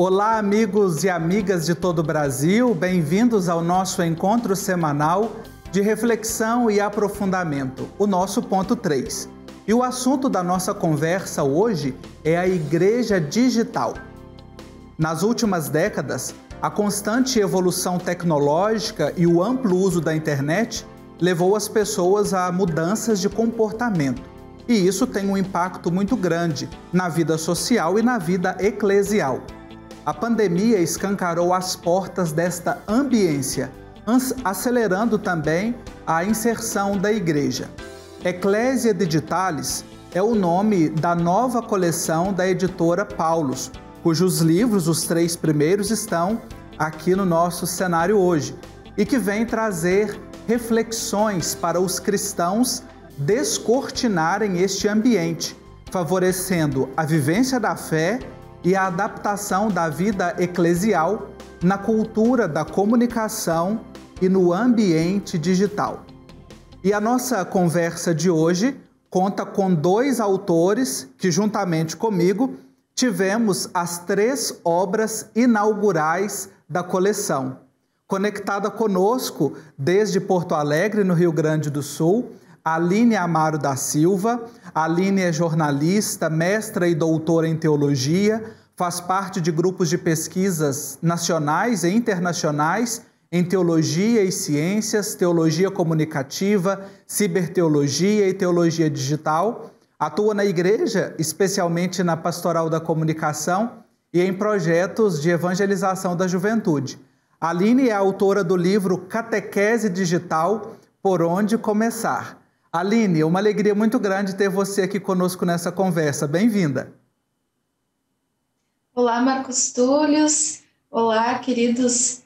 Olá, amigos e amigas de todo o Brasil, bem-vindos ao nosso encontro semanal de reflexão e aprofundamento, o nosso ponto 3. E o assunto da nossa conversa hoje é a Igreja Digital. Nas últimas décadas, a constante evolução tecnológica e o amplo uso da internet levou as pessoas a mudanças de comportamento. E isso tem um impacto muito grande na vida social e na vida eclesial. A pandemia escancarou as portas desta ambiência, acelerando também a inserção da igreja. Ecclesia Digitalis é o nome da nova coleção da editora Paulus, cujos livros, os 3 primeiros, estão aqui no nosso cenário hoje, e que vem trazer reflexões para os cristãos descortinarem este ambiente, favorecendo a vivência da fé e a adaptação da vida eclesial na cultura da comunicação e no ambiente digital. E a nossa conversa de hoje conta com 2 autores que, juntamente comigo, tivemos as 3 obras inaugurais da coleção. Conectada conosco desde Porto Alegre, no Rio Grande do Sul, Aline Amaro da Silva. Aline é jornalista, mestra e doutora em teologia, faz parte de grupos de pesquisas nacionais e internacionais em teologia e ciências, teologia comunicativa, ciberteologia e teologia digital. Atua na igreja, especialmente na pastoral da comunicação e em projetos de evangelização da juventude. Aline é autora do livro Catequese Digital, Por Onde Começar. Aline, uma alegria muito grande ter você aqui conosco nessa conversa. Bem-vinda. Olá, Marcos Túlios. Olá, queridos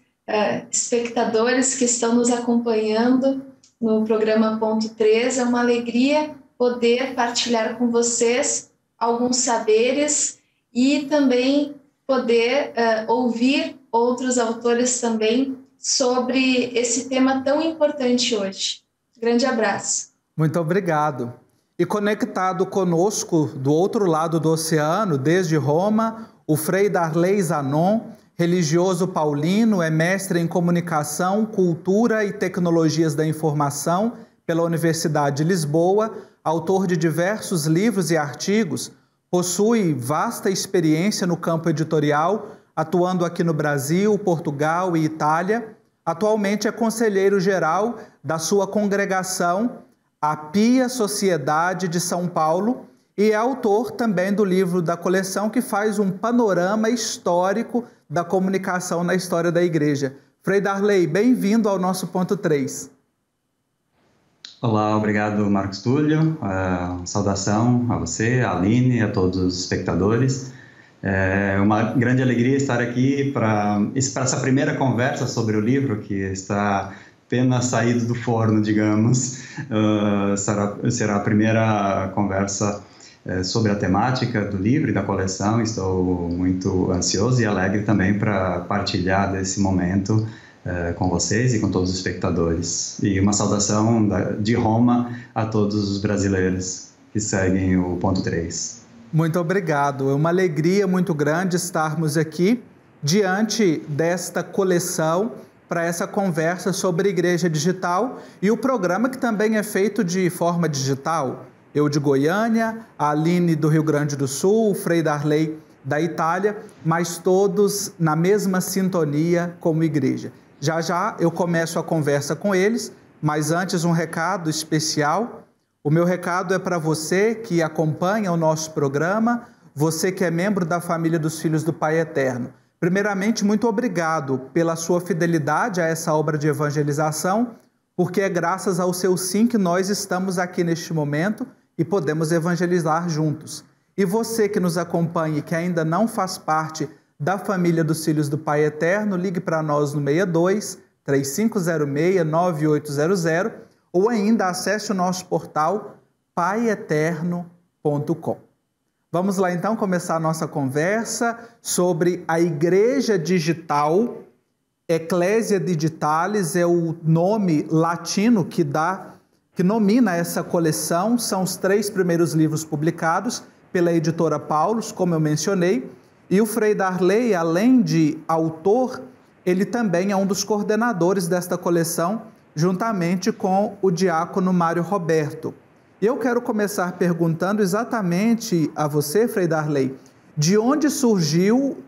espectadores que estão nos acompanhando no programa Ponto 3. É uma alegria poder partilhar com vocês alguns saberes e também poder ouvir outros autores também sobre esse tema tão importante hoje. Grande abraço. Muito obrigado. E conectado conosco do outro lado do oceano, desde Roma, o Frei Darley Zanon, religioso paulino, é mestre em comunicação, cultura e tecnologias da informação pela Universidade de Lisboa, autor de diversos livros e artigos, possui vasta experiência no campo editorial, atuando aqui no Brasil, Portugal e Itália. Atualmente é conselheiro-geral da sua congregação, a Pia Sociedade de São Paulo, e é autor também do livro da coleção que faz um panorama histórico da comunicação na história da igreja. Frei Darley, bem-vindo ao nosso ponto 3. Olá, obrigado Marcos Túlio, saudação a você, a Aline, a todos os espectadores. É uma grande alegria estar aqui para essa primeira conversa sobre o livro que está apenas saído do forno, digamos. Será a primeira conversa sobre a temática do livro e da coleção. Estou muito ansioso e alegre também para partilhar desse momento com vocês e com todos os espectadores. E uma saudação de Roma a todos os brasileiros que seguem o ponto 3. Muito obrigado. É uma alegria muito grande estarmos aqui diante desta coleção para essa conversa sobre Igreja Digital e o programa que também é feito de forma digital. Eu de Goiânia, a Aline do Rio Grande do Sul, o Frei Darley da Itália, mas todos na mesma sintonia como igreja. Já já eu começo a conversa com eles, mas antes um recado especial. O meu recado é para você que acompanha o nosso programa, você que é membro da família dos Filhos do Pai Eterno. Primeiramente, muito obrigado pela sua fidelidade a essa obra de evangelização, porque é graças ao seu sim que nós estamos aqui neste momento e podemos evangelizar juntos. E você que nos acompanha e que ainda não faz parte da família dos Filhos do Pai Eterno, ligue para nós no 62 3506 9800 ou ainda acesse o nosso portal paieterno.com. Vamos lá então começar a nossa conversa sobre a Igreja Digital. Ecclesia Digitalis é o nome latino que nomina essa coleção. São os 3 primeiros livros publicados pela editora Paulus, como eu mencionei. E o Frei Darley, além de autor, ele também é um dos coordenadores desta coleção, juntamente com o diácono Mário Roberto. E eu quero começar perguntando exatamente a você, Frei Darley, de onde surgiu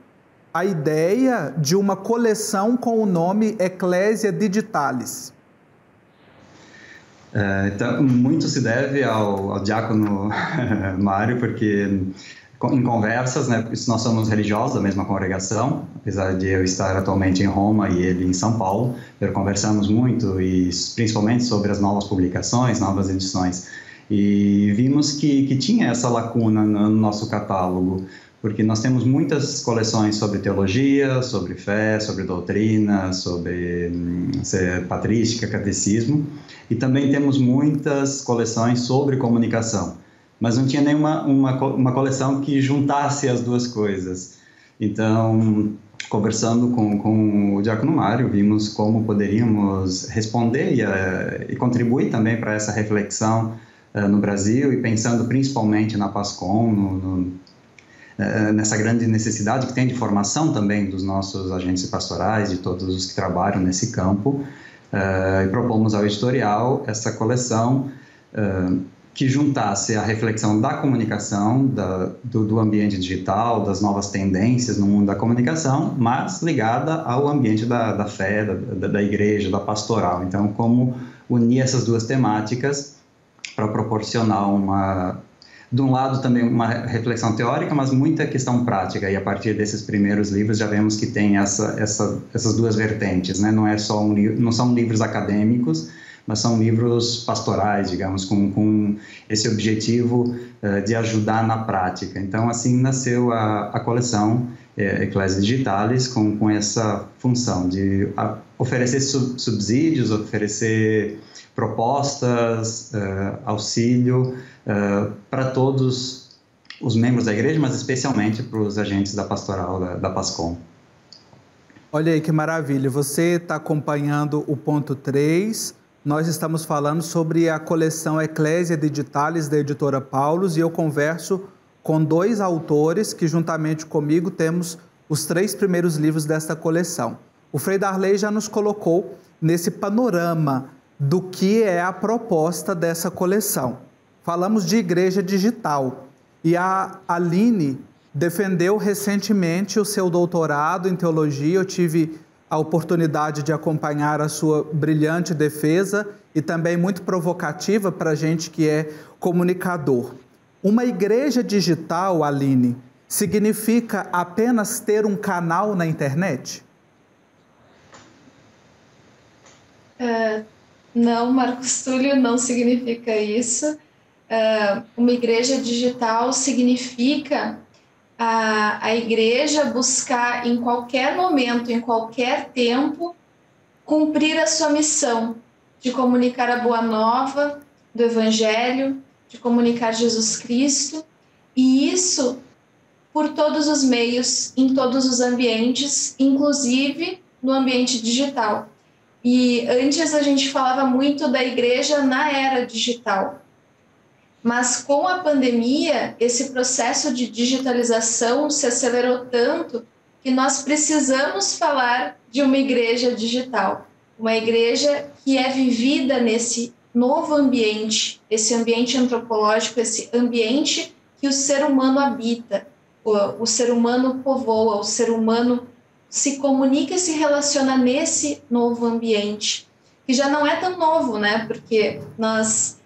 a ideia de uma coleção com o nome Ecclesia Digitalis? Então, muito se deve ao diácono Mário, porque em conversas, né, nós somos religiosos da mesma congregação, apesar de eu estar atualmente em Roma e ele em São Paulo, conversamos muito, e principalmente sobre as novas publicações, novas edições, e vimos que tinha essa lacuna no nosso catálogo, porque nós temos muitas coleções sobre teologia, sobre fé, sobre doutrina, sobre patrística, catecismo, e também temos muitas coleções sobre comunicação, mas não tinha nenhuma uma coleção que juntasse as duas coisas. Então, conversando com o diácono Mário, vimos como poderíamos responder e contribuir também para essa reflexão no Brasil, e pensando principalmente na PASCOM, nessa grande necessidade que tem de formação também dos nossos agentes pastorais, de todos os que trabalham nesse campo, e propomos ao editorial essa coleção que juntasse a reflexão da comunicação, do ambiente digital, das novas tendências no mundo da comunicação, mas ligada ao ambiente da fé, da igreja, da pastoral. Então, como unir essas duas temáticas para proporcionar de um lado também uma reflexão teórica, mas muita questão prática, e a partir desses primeiros livros já vemos que tem essas duas vertentes, né? Não são livros acadêmicos, mas são livros pastorais, digamos, com esse objetivo de ajudar na prática. Então, assim nasceu a coleção Ecclesia Digitalis, com essa função de oferecer subsídios, oferecer propostas, auxílio para todos os membros da igreja, mas especialmente para os agentes da pastoral da PASCOM. Olha aí que maravilha, você está acompanhando o ponto 3, nós estamos falando sobre a coleção Ecclesia Digitalis da editora Paulus, e eu converso com 2 autores que juntamente comigo temos os 3 primeiros livros desta coleção. O Frei Darley já nos colocou nesse panorama do que é a proposta dessa coleção. Falamos de igreja digital, e a Aline defendeu recentemente o seu doutorado em teologia. Eu tive a oportunidade de acompanhar a sua brilhante defesa, e também muito provocativa para a gente que é comunicador. Uma igreja digital, Aline, significa apenas ter um canal na internet? Não, Marcos Túlio, não significa isso. Uma igreja digital significa a igreja buscar em qualquer momento, em qualquer tempo, cumprir a sua missão de comunicar a boa nova do Evangelho, de comunicar Jesus Cristo, e isso por todos os meios, em todos os ambientes, inclusive no ambiente digital. E antes a gente falava muito da igreja na era digital, mas com a pandemia, esse processo de digitalização se acelerou tanto que nós precisamos falar de uma igreja digital, uma igreja que é vivida nesse novo ambiente, esse ambiente antropológico, esse ambiente que o ser humano habita, o ser humano povoa, o ser humano se comunica e se relaciona nesse novo ambiente, que já não é tão novo, né? Porque nós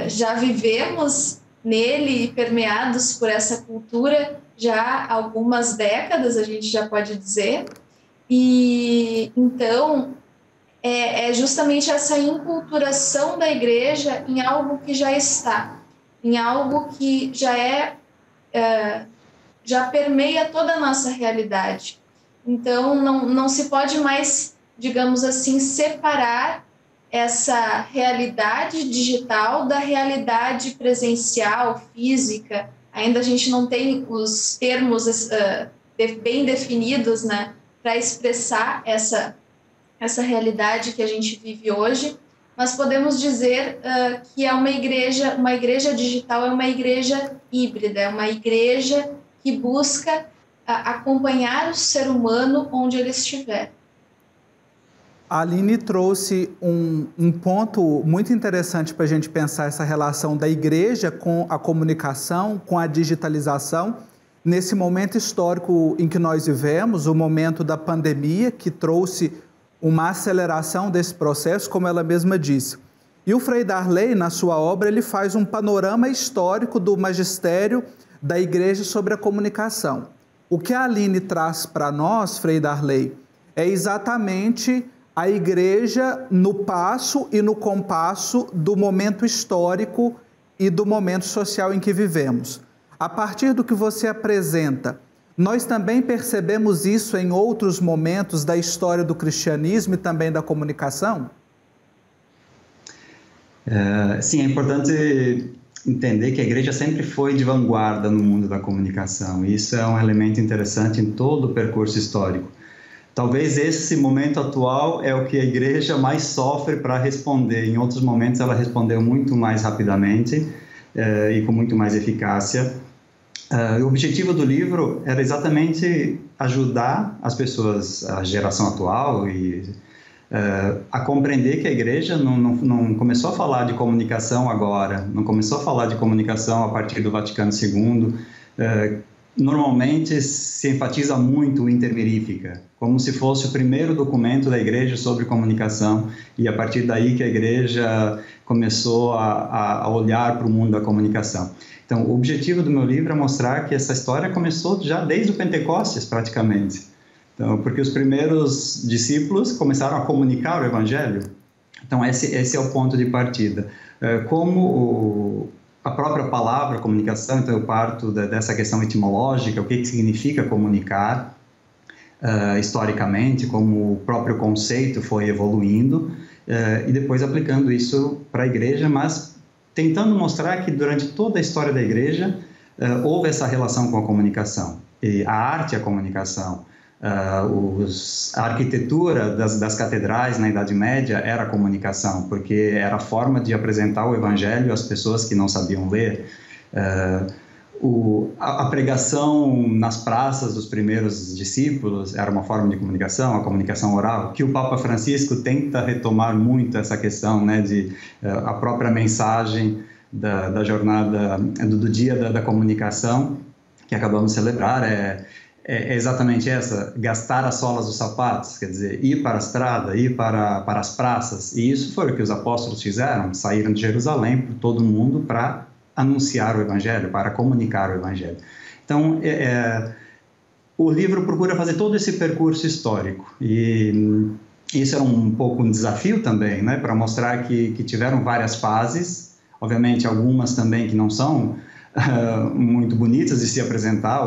já vivemos nele, permeados por essa cultura já há algumas décadas, a gente já pode dizer, e então é justamente essa inculturação da igreja em algo que já está, em algo que já permeia toda a nossa realidade. Então, não se pode mais, digamos assim, separar essa realidade digital da realidade presencial, física. Ainda a gente não tem os termos bem definidos, né, para expressar essa realidade que a gente vive hoje, mas podemos dizer que é uma igreja digital é uma igreja híbrida, é uma igreja que busca acompanhar o ser humano onde ele estiver. A Aline trouxe um ponto muito interessante para a gente pensar essa relação da igreja com a comunicação, com a digitalização, nesse momento histórico em que nós vivemos, o momento da pandemia, que trouxe uma aceleração desse processo, como ela mesma disse. E o Frei Darley, na sua obra, ele faz um panorama histórico do magistério da igreja sobre a comunicação. O que a Aline traz para nós, Frei Darley, é exatamente a igreja no passo e no compasso do momento histórico e do momento social em que vivemos. A partir do que você apresenta, nós também percebemos isso em outros momentos da história do cristianismo e também da comunicação? Sim, é importante entender que a igreja sempre foi de vanguarda no mundo da comunicação. Isso é um elemento interessante em todo o percurso histórico. Talvez esse momento atual é o que a igreja mais sofre para responder. Em outros momentos ela respondeu muito mais rapidamente e com muito mais eficácia. O objetivo do livro era exatamente ajudar as pessoas, a geração atual, a compreender que a igreja não começou a falar de comunicação agora, não começou a falar de comunicação a partir do Vaticano II. Normalmente se enfatiza muito o Inter Mirifica, como se fosse o primeiro documento da igreja sobre comunicação, e a partir daí que a igreja começou a olhar para o mundo da comunicação. Então, o objetivo do meu livro é mostrar que essa história começou já desde o Pentecostes, praticamente. Então, porque os primeiros discípulos começaram a comunicar o Evangelho. Então, esse é o ponto de partida. Como a própria palavra comunicação, então eu parto dessa questão etimológica, o que significa comunicar, historicamente, como o próprio conceito foi evoluindo, e depois aplicando isso para a igreja, mas tentando mostrar que durante toda a história da igreja houve essa relação com a comunicação, e a arte e a comunicação. A arquitetura das catedrais na Idade Média era a comunicação, porque era a forma de apresentar o Evangelho às pessoas que não sabiam ler. A pregação nas praças dos primeiros discípulos era uma forma de comunicação, a comunicação oral, que o Papa Francisco tenta retomar muito essa questão, né, de a própria mensagem da jornada, do dia da comunicação, que acabamos de celebrar, é exatamente essa, gastar as solas dos sapatos, quer dizer, ir para a estrada, ir para as praças. E isso foi o que os apóstolos fizeram, saíram de Jerusalém por todo o mundo para anunciar o Evangelho, para comunicar o Evangelho. Então, o livro procura fazer todo esse percurso histórico. E isso era um pouco um desafio também, né, para mostrar que tiveram várias fases, obviamente algumas também que não são muito bonitas de se apresentar,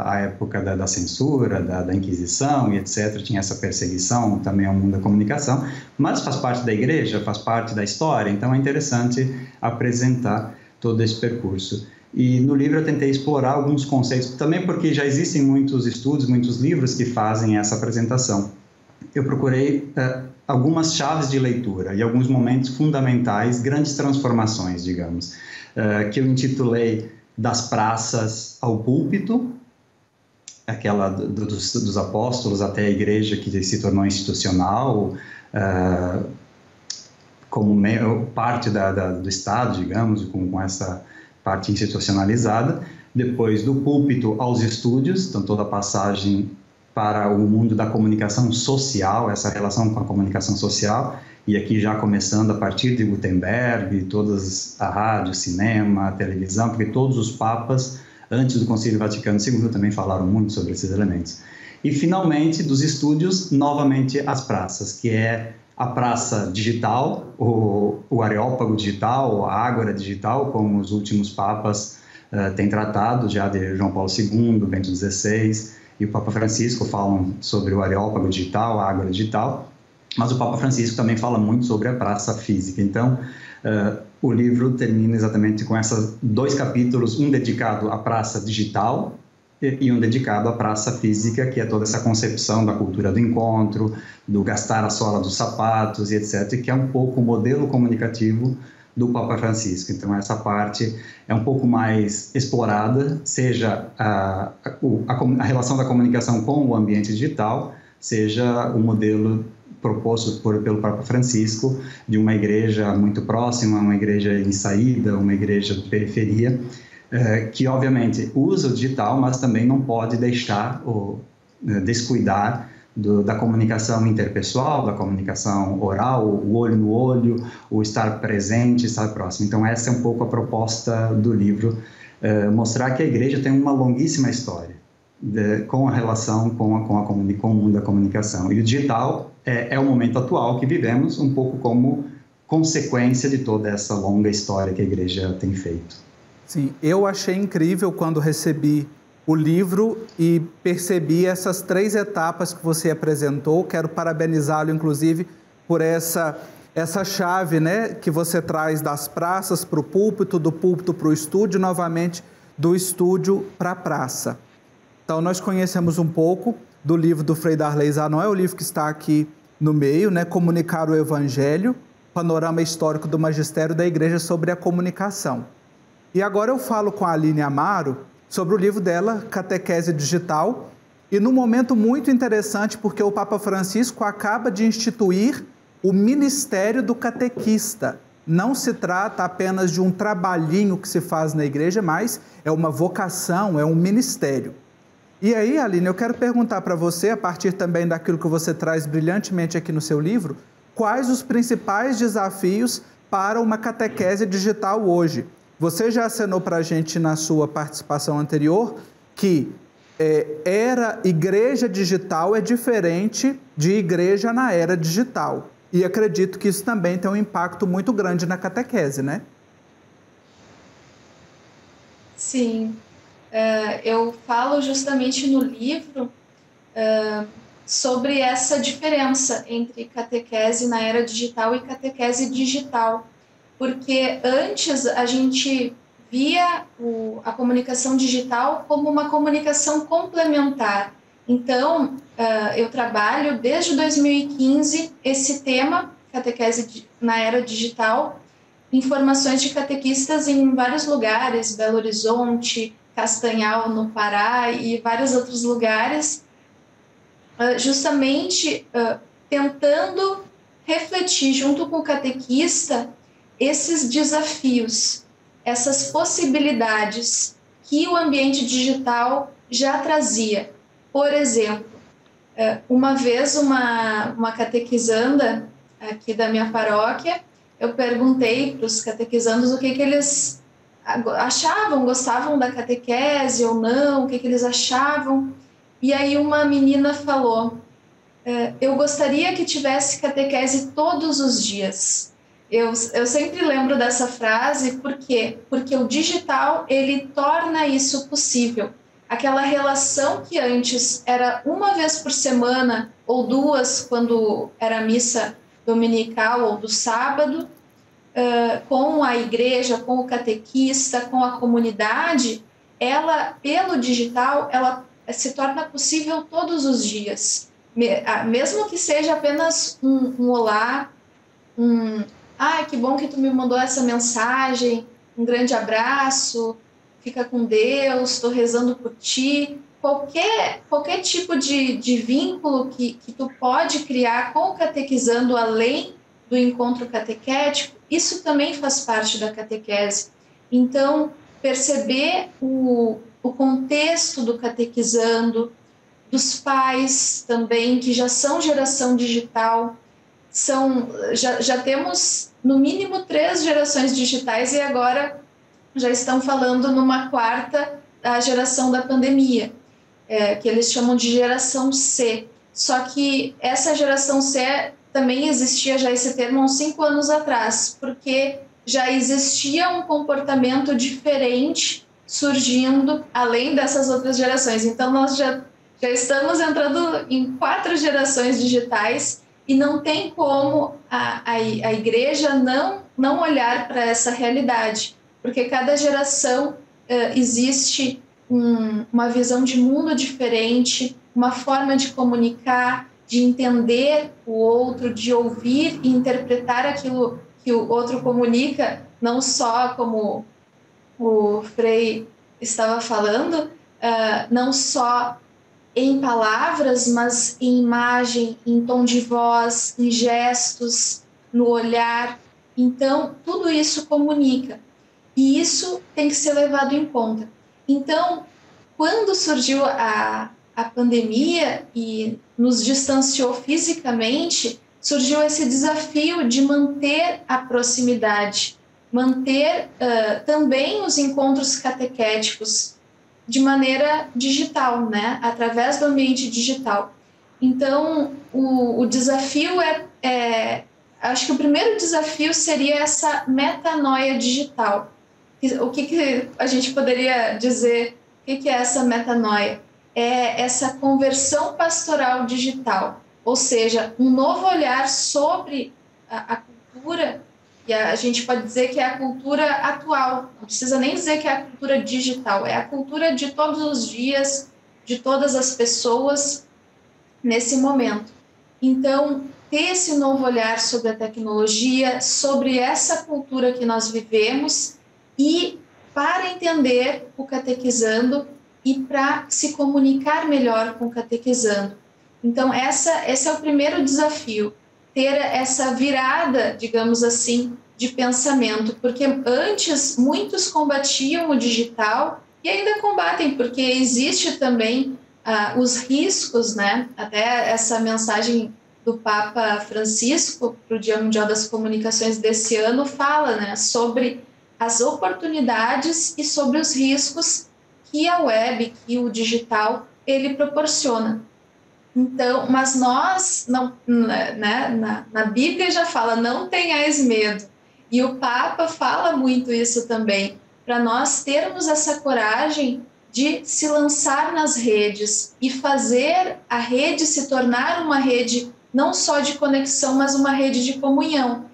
a época da censura, da Inquisição e etc. Tinha essa perseguição também ao mundo da comunicação, mas faz parte da igreja, faz parte da história, então é interessante apresentar todo esse percurso. E no livro eu tentei explorar alguns conceitos, também porque já existem muitos estudos, muitos livros que fazem essa apresentação. Eu procurei algumas chaves de leitura e alguns momentos fundamentais, grandes transformações, digamos, que eu intitulei Das Praças ao Púlpito, aquela dos apóstolos até a igreja que se tornou institucional, como parte do Estado, digamos, com essa parte institucionalizada. Depois, do púlpito aos estúdios, então toda a passagem para o mundo da comunicação social, essa relação com a comunicação social, e aqui já começando a partir de Gutenberg, todas a rádio, cinema, a televisão, porque todos os papas, antes do Concílio Vaticano II, também falaram muito sobre esses elementos. E, finalmente, dos estúdios, novamente as praças, que é a praça digital, o areópago digital, a ágora digital, como os últimos papas têm tratado, já de João Paulo II, Bento XVI, e o Papa Francisco falam sobre o areópago digital, a ágora digital, mas o Papa Francisco também fala muito sobre a praça física. Então, o livro termina exatamente com esses 2 capítulos, um dedicado à praça digital e um dedicado à praça física, que é toda essa concepção da cultura do encontro, do gastar a sola dos sapatos e etc., que é um pouco o modelo comunicativo do Papa Francisco. Então, essa parte é um pouco mais explorada, seja a relação da comunicação com o ambiente digital, seja o modelo proposto pelo Papa Francisco de uma igreja muito próxima, uma igreja em saída, uma igreja de periferia, que obviamente usa o digital, mas também não pode deixar ou descuidar da comunicação interpessoal, da comunicação oral, o olho no olho, o estar presente, estar próximo. Então essa é um pouco a proposta do livro, mostrar que a igreja tem uma longuíssima história com a relação com o mundo da comunicação. E o digital é o momento atual que vivemos, um pouco como consequência de toda essa longa história que a igreja tem feito. Sim, eu achei incrível quando recebi o livro e percebi essas 3 etapas que você apresentou. Quero parabenizá-lo, inclusive, por essa chave, né, que você traz das praças para o púlpito, do púlpito para o estúdio, novamente do estúdio para a praça. Então, nós conhecemos um pouco do livro do Frei Darley Zanon, é o livro que está aqui no meio, né? Comunicar o Evangelho, panorama histórico do magistério da Igreja sobre a comunicação. E agora eu falo com a Aline Amaro sobre o livro dela, Catequese Digital, e num momento muito interessante, porque o Papa Francisco acaba de instituir o Ministério do Catequista. Não se trata apenas de um trabalhinho que se faz na igreja, mas é uma vocação, é um ministério. E aí, Aline, eu quero perguntar para você, a partir também daquilo que você traz brilhantemente aqui no seu livro, quais os principais desafios para uma catequese digital hoje? Você já acenou para a gente na sua participação anterior que era igreja digital é diferente de igreja na era digital. E acredito que isso também tem um impacto muito grande na catequese, né? Sim. Eu falo justamente no livro sobre essa diferença entre catequese na era digital e catequese digital, porque antes a gente via a comunicação digital como uma comunicação complementar. Então, eu trabalho desde 2015 esse tema, catequese na era digital, informações de catequistas em vários lugares, Belo Horizonte, Castanhal, no Pará e vários outros lugares, justamente tentando refletir junto com o catequista esses desafios, essas possibilidades que o ambiente digital já trazia. Por exemplo, uma vez uma catequizanda aqui da minha paróquia, eu perguntei para os catequizandos o que eles achavam, gostavam da catequese ou não, o que eles achavam. E aí uma menina falou, eu gostaria que tivesse catequese todos os dias. Eu sempre lembro dessa frase, por quê? Porque o digital, ele torna isso possível. Aquela relação que antes era uma vez por semana, ou 2, quando era a missa dominical ou do sábado, com a igreja, com o catequista, com a comunidade, ela, pelo digital, ela se torna possível todos os dias. Mesmo que seja apenas um olá, ai, que bom que tu me mandou essa mensagem, um grande abraço, fica com Deus, estou rezando por ti. Qualquer tipo de vínculo que tu pode criar com o catequizando além do encontro catequético, isso também faz parte da catequese. Então, perceber o contexto do catequizando, dos pais também, que já são geração digital, já temos no mínimo 3 gerações digitais e agora já estão falando numa 4ª, a geração da pandemia, que eles chamam de geração C. Só que essa geração C também existia já esse termo há uns 5 anos atrás, porque já existia um comportamento diferente surgindo além dessas outras gerações. Então, nós já estamos entrando em 4 gerações digitais e não tem como a igreja não olhar para essa realidade, porque cada geração existe uma visão de mundo diferente, uma forma de comunicar, de entender o outro, de ouvir e interpretar aquilo que o outro comunica não só como o Frei estava falando, não só em palavras, mas em imagem, em tom de voz, em gestos, no olhar. Então, tudo isso comunica. E isso tem que ser levado em conta. Então, quando surgiu a pandemia e nos distanciou fisicamente, surgiu esse desafio de manter a proximidade, manter também os encontros catequéticos de maneira digital, né? Através do ambiente digital. Então, o desafio acho que o primeiro desafio seria essa metanoia digital. O que a gente poderia dizer? O que é essa metanoia? É essa conversão pastoral digital, ou seja, um novo olhar sobre a cultura, e a gente pode dizer que é a cultura atual, não precisa nem dizer que é a cultura digital, é a cultura de todos os dias, de todas as pessoas nesse momento. Então, ter esse novo olhar sobre a tecnologia, sobre essa cultura que nós vivemos e para entender o catequizando e para se comunicar melhor com o catequizando. Então, esse é o primeiro desafio, ter essa virada, digamos assim, de pensamento, porque antes muitos combatiam o digital e ainda combatem, porque existe também os riscos, né? Até essa mensagem do Papa Francisco para o Dia Mundial das Comunicações desse ano fala, né, sobre as oportunidades e sobre os riscos que a web, que o digital, ele proporciona. Então, mas nós, não, né, na Bíblia já fala, não tenhais medo. E o Papa fala muito isso também, para nós termos essa coragem de se lançar nas redes e fazer a rede se tornar uma rede não só de conexão, mas uma rede de comunhão.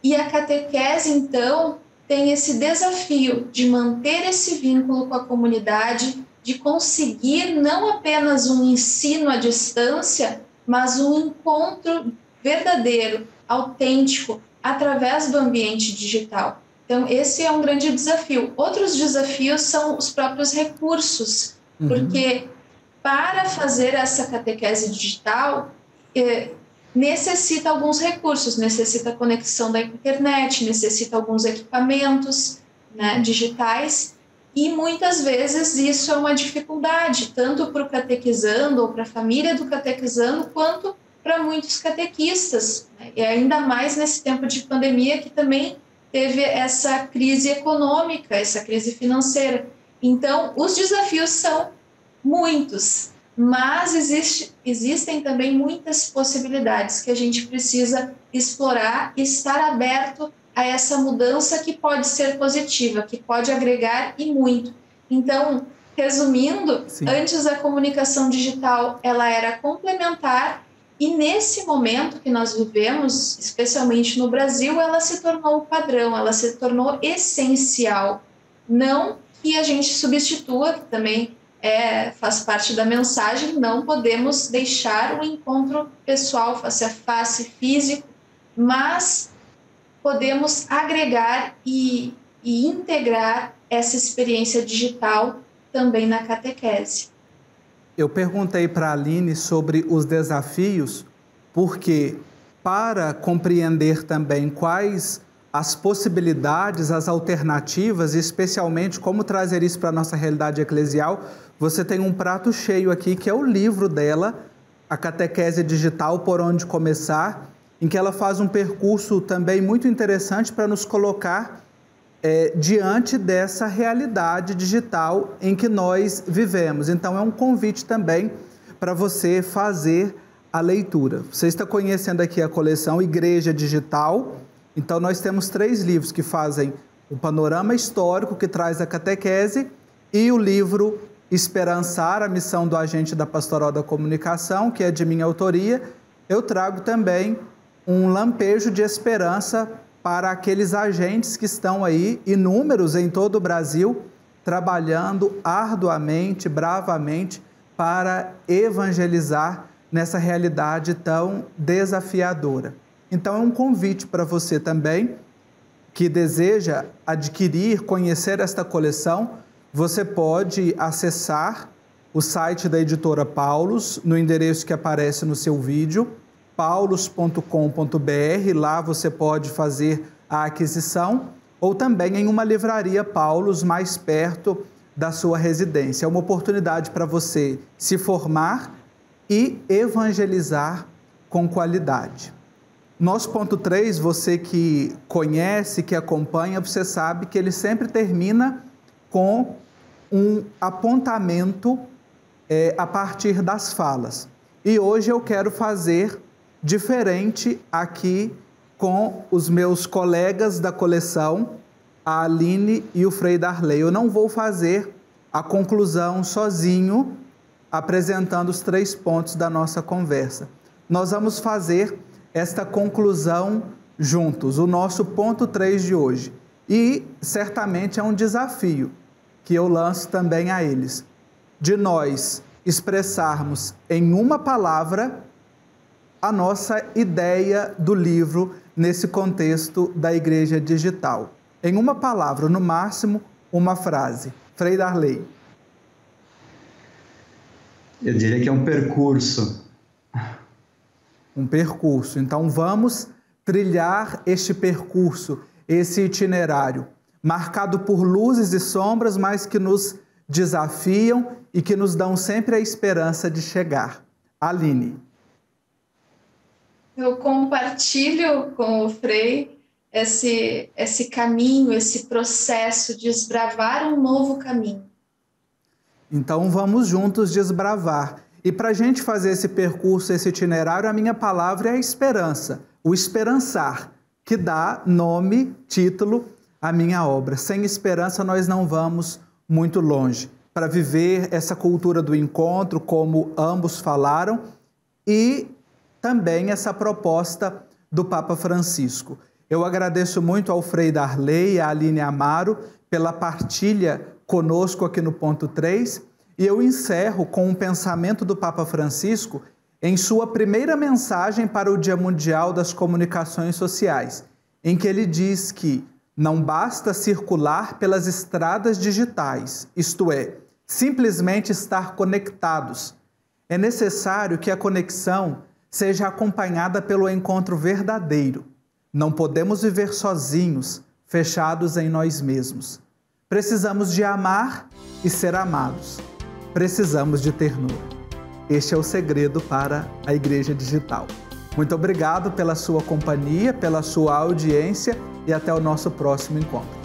E a catequese, então, tem esse desafio de manter esse vínculo com a comunidade, de conseguir não apenas um ensino à distância, mas um encontro verdadeiro, autêntico, através do ambiente digital. Então, esse é um grande desafio. Outros desafios são os próprios recursos, porque para fazer essa catequese digital, necessita alguns recursos, necessita conexão da internet, necessita alguns equipamentos, né, digitais, e muitas vezes isso é uma dificuldade, tanto para o catequizando ou para a família do catequizando, quanto para muitos catequistas, né? E ainda mais nesse tempo de pandemia que também teve essa crise econômica, essa crise financeira. Então, os desafios são muitos, mas existem também muitas possibilidades que a gente precisa explorar e estar aberto a essa mudança que pode ser positiva, que pode agregar e muito. Então, resumindo, sim, antes a comunicação digital ela era complementar e nesse momento que nós vivemos, especialmente no Brasil, ela se tornou o padrão, ela se tornou essencial. Não que a gente substitua, que também faz parte da mensagem, não podemos deixar o encontro pessoal, face a face, físico, mas podemos agregar e integrar essa experiência digital também na catequese. Eu perguntei para a Aline sobre os desafios, porque para compreender também quais as possibilidades, as alternativas, e especialmente como trazer isso para a nossa realidade eclesial, você tem um prato cheio aqui, que é o livro dela, A Catequese Digital, Por Onde Começar, em que ela faz um percurso também muito interessante para nos colocar diante dessa realidade digital em que nós vivemos. Então, é um convite também para você fazer a leitura. Você está conhecendo aqui a coleção Igreja Digital. Então, nós temos 3 livros que fazem o panorama histórico, que traz a catequese, e o livro Esperançar, a missão do agente da Pastoral da Comunicação, que é de minha autoria. Eu trago também um lampejo de esperança para aqueles agentes que estão aí, inúmeros em todo o Brasil, trabalhando arduamente, bravamente, para evangelizar nessa realidade tão desafiadora. Então, é um convite para você também que deseja adquirir, conhecer esta coleção, você pode acessar o site da editora Paulus, no endereço que aparece no seu vídeo, paulus.com.br. Lá você pode fazer a aquisição, ou também em uma livraria Paulus mais perto da sua residência. É uma oportunidade para você se formar e evangelizar com qualidade. Nosso ponto 3, você que conhece, que acompanha, você sabe que ele sempre termina com um apontamento a partir das falas. E hoje eu quero fazer diferente aqui com os meus colegas da coleção, a Aline e o Frei Darley. Eu não vou fazer a conclusão sozinho, apresentando os 3 pontos da nossa conversa. Nós vamos fazer esta conclusão juntos, o nosso ponto 3 de hoje. E certamente é um desafio que eu lanço também a eles, de nós expressarmos em uma palavra a nossa ideia do livro nesse contexto da igreja digital. Em uma palavra, no máximo, uma frase. Frei Darley. Eu diria que é um percurso. Um percurso. Então vamos trilhar este percurso, esse itinerário, marcado por luzes e sombras, mas que nos desafiam e que nos dão sempre a esperança de chegar. Aline. Eu compartilho com o Frei esse caminho, esse processo de desbravar um novo caminho. Então vamos juntos desbravar. E para a gente fazer esse percurso, esse itinerário, a minha palavra é a esperança, o esperançar, que dá nome, título à minha obra. Sem esperança nós não vamos muito longe. Para viver essa cultura do encontro, como ambos falaram, e também essa proposta do Papa Francisco. Eu agradeço muito ao Frei Darley e à Aline Amaro pela partilha conosco aqui no ponto 3, e eu encerro com um pensamento do Papa Francisco em sua primeira mensagem para o Dia Mundial das Comunicações Sociais, em que ele diz que não basta circular pelas estradas digitais, isto é, simplesmente estar conectados. É necessário que a conexão seja acompanhada pelo encontro verdadeiro. Não podemos viver sozinhos, fechados em nós mesmos. Precisamos de amar e ser amados. Precisamos de ternura. Este é o segredo para a Igreja Digital. Muito obrigado pela sua companhia, pela sua audiência e até o nosso próximo encontro.